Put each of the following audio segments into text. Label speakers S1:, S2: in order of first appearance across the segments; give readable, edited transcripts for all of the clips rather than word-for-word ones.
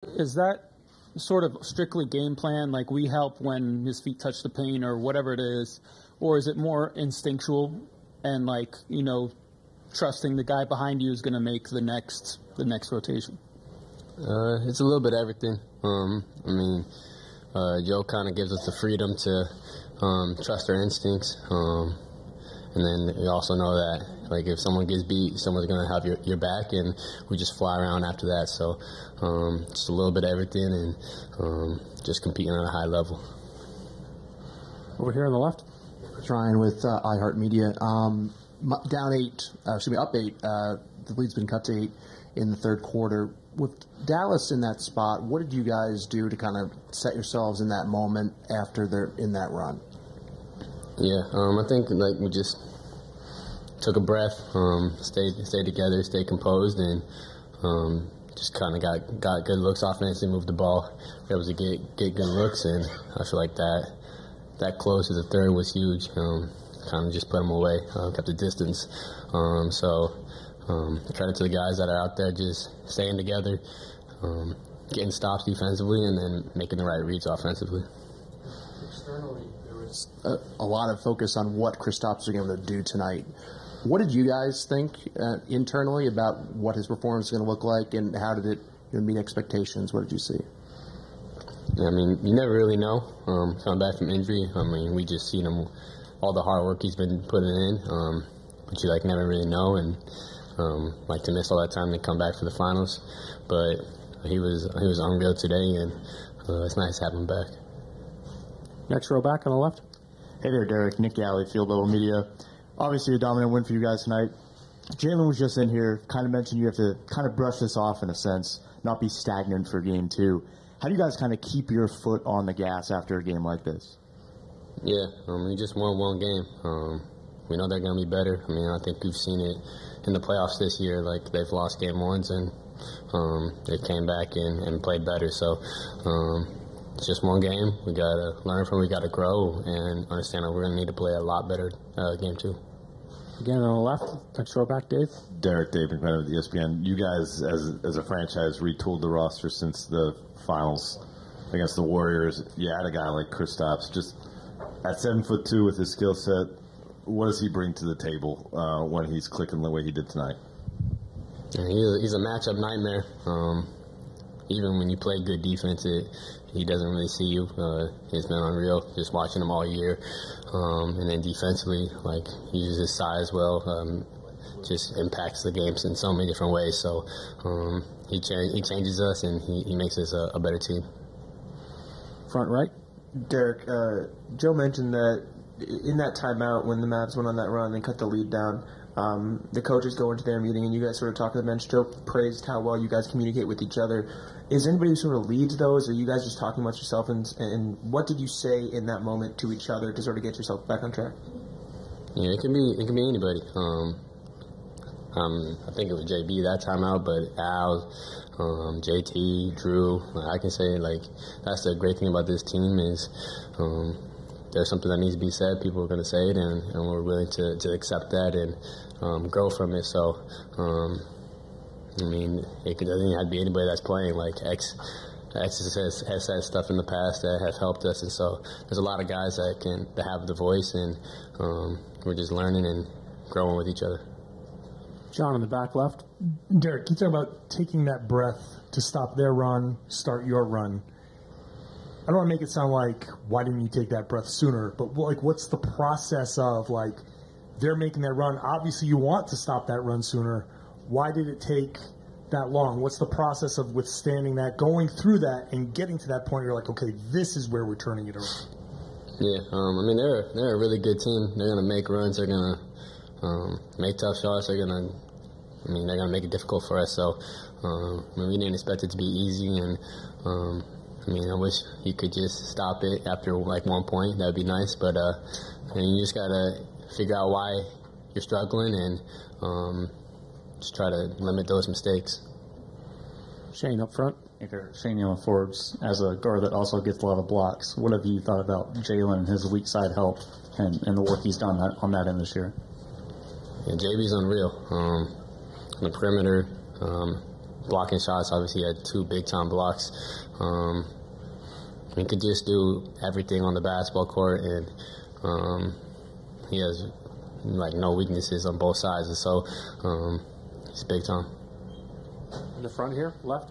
S1: Is that sort of strictly game plan, like we help when his feet touch the paint or whatever it is, or is it more instinctual and trusting the guy behind you is going to make the next rotation?
S2: It's a little bit of everything. Joe kind of gives us the freedom to trust our instincts, and then we also know that if someone gets beat, someone's going to have your back, and we just fly around after that. So just a little bit of everything, and just competing at a high level.
S3: Over here on the left,
S4: Ryan with iHeartMedia. Up 8. The lead's been cut to 8 in the third quarter. With Dallas in that spot, what did you guys do to kind of set yourselves in that moment after they're in that run?
S2: Yeah, I think we just took a breath, stayed together, stayed composed, and just kind of got good looks offensively, moved the ball, able to get good looks, and I feel like that close to the third was huge. Kind of just put them away, kept the distance. Credit to the guys that are out there just staying together, getting stops defensively, and then making the right reads offensively.
S4: Externally, there was a lot of focus on what Kristaps was able to do tonight. What did you guys think internally about what his performance is going to look like, and how did it meet expectations? What did you see?
S2: Yeah, you never really know. Coming back from injury, we just seen him, all the hard work he's been putting in, but you never really know, and to miss all that time to come back for the finals. But he was unreal today, and it's nice to have him back.
S3: next row back on the left.
S5: Hey there, Derrick. Nick Galley, Field Level Media. Obviously a dominant win for you guys tonight. Jaylen was just in here, kind of mentioned you have to kind of brush this off in a sense, not be stagnant for game two. How do you guys kind of keep your foot on the gas after a game like this?
S2: Yeah, we just won one game. We know they're going to be better. I think we've seen it in the playoffs this year. They've lost game ones, and they came back and played better. So it's just one game. We got to learn from it. We got to grow and understand that we're going to need to play a lot better game two.
S3: Again on the left, next row back, Dave.
S6: Derek, Dave McMahon with ESPN. You guys, as a franchise, retooled the roster since the finals against the Warriors. You had a guy like Kristaps, just at 7'2" with his skill set. What does he bring to the table when he's clicking the way he did tonight?
S2: Yeah, he's a matchup nightmare. Even when you play good defense, he doesn't really see you. He's been unreal just watching him all year. And then defensively, he uses his size well, just impacts the games in so many different ways. So he changes us, and he makes us a better team.
S3: Front right.
S7: Derek, Joe mentioned that in that timeout when the Mavs went on that run and cut the lead down, the coaches go into their meeting and you guys sort of talk to the bench. Joe praised how well you guys communicate with each other. Is there anybody who sort of leads those, or are you guys just talking about yourself? And what did you say in that moment to each other to sort of get yourself back on track?
S2: Yeah, it can be anybody. I think it was JB that timeout, but Al, JT, Drew. I can say that's the great thing about this team is there's something that needs to be said. People are going to say it, and we're willing to accept that and grow from it. So, it doesn't have to be anybody that's playing. X has said stuff in the past that have helped us, and so there's a lot of guys that have the voice, and we're just learning and growing with each other.
S3: John on the back left.
S8: Derek, you talk about taking that breath to stop their run, start your run. I don't want to make it sound like, why didn't you take that breath sooner? But what's the process of they're making that run? Obviously, you want to stop that run sooner. Why did it take that long? What's the process of withstanding that, going through that, and getting to that point? You're like, okay, this is where we're turning it around.
S2: Yeah, they're a really good team. They're gonna make runs. They're gonna make tough shots. They're gonna make it difficult for us. So, we didn't expect it to be easy, and I wish you could just stop it after 1 point. That'd be nice, but you just gotta figure out why you're struggling and just try to limit those mistakes.
S3: Shane up front.
S9: Hey there, Shane Forbes. As a guard that also gets a lot of blocks, what have you thought about Jaylen, his weak side help, and the work he's done on that end this year?
S2: Yeah, JB's unreal. On the perimeter, blocking shots. Obviously, he had 2 big-time blocks. He could just do everything on the basketball court, and he has like no weaknesses on both sides, and so he's big time.
S3: In the front here, left.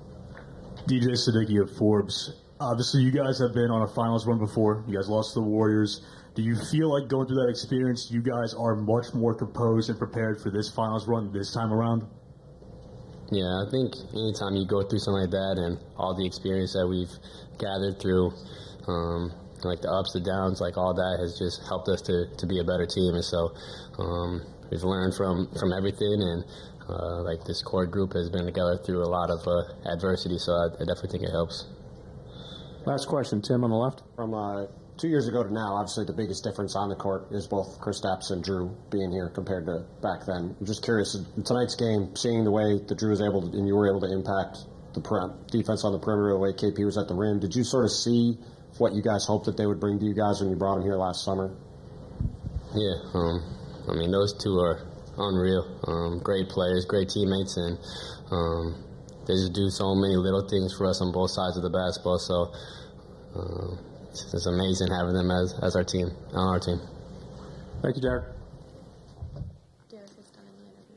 S10: DJ Siddiqui of Forbes. Obviously, you guys have been on a finals run before. You guys lost to the Warriors. Do you feel like going through that experience, you guys are much more composed and prepared for this finals run this time around?
S2: Yeah, I think anytime you go through something like that and all the experience that we've gathered through, like the ups, the downs, like all that has just helped us to be a better team. And so we've learned from everything, and like this core group has been together through a lot of adversity, so I definitely think it helps.
S3: Last question, Tim on the left.
S11: From 2 years ago to now, obviously the biggest difference on the court is both Kristaps and Drew being here compared to back then. I'm just curious, in tonight's game, seeing the way that Drew was able to, and you were able to impact the defense on the perimeter, the way KP was at the rim, did you sort of see what you guys hoped that they would bring to you guys when you brought them here last summer?
S2: Yeah, I mean, those two are unreal. Great players, great teammates, and they just do so many little things for us on both sides of the basketball. So it's amazing having them as our team, on our team.
S3: Thank you, Derrick.